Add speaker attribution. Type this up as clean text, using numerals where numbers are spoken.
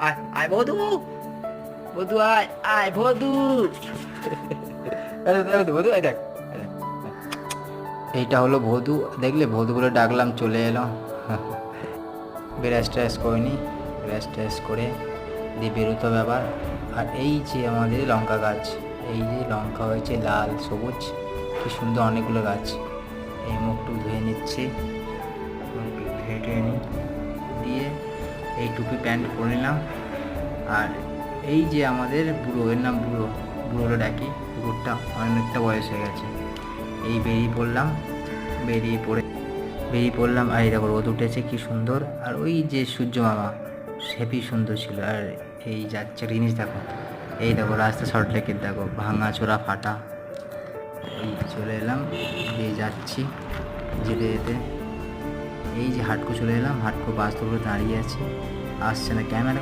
Speaker 1: আয় আয় বধু, বধু আয় আয় বধু। বধু আয় দেখ, এইটা হলো বধু। দেখলে বধু বলে ডাকলাম চলে এলো। ব্রাশ ট্রাশ করে নি, ব্রাশ ট্রাশ করে দিয়ে বেরোতে হবে আবার। আর এই যে আমাদের লঙ্কা গাছ, এই যে লঙ্কা হয়েছে লাল সবুজ, কি সুন্দর অনেকগুলো গাছ। এই মুখটু ধুয়ে নিচ্ছি, মুখটু ধুয়ে টুয়ে নিই, দিয়ে এই টুপি প্যান্ট পরে নিলাম। আর এই যে আমাদের বুড়ো, এর নাম বুড়ো, বুড়োটা ডাকি, কুকুরটা অনেকটা বয়স হয়ে গেছে। এই বেরিয়ে পড়লাম। আর এই দেখো রোদ উঠেছে কি সুন্দর। আর ওই যে সূর্য মামা হেবি সুন্দর ছিল। আর এই যাচ্ছে জিনিস দেখো, এই দেখো রাস্তা সল্টলেকের দেখো ভাঙা চোরা ফাটা। এই চলে এলাম, দিয়ে যাচ্ছি যেতে যেতে। এই যে হাটকো চলে এলাম, হাটকো বাস তো দাঁড়িয়ে আছে, আসছে না ক্যামেরা।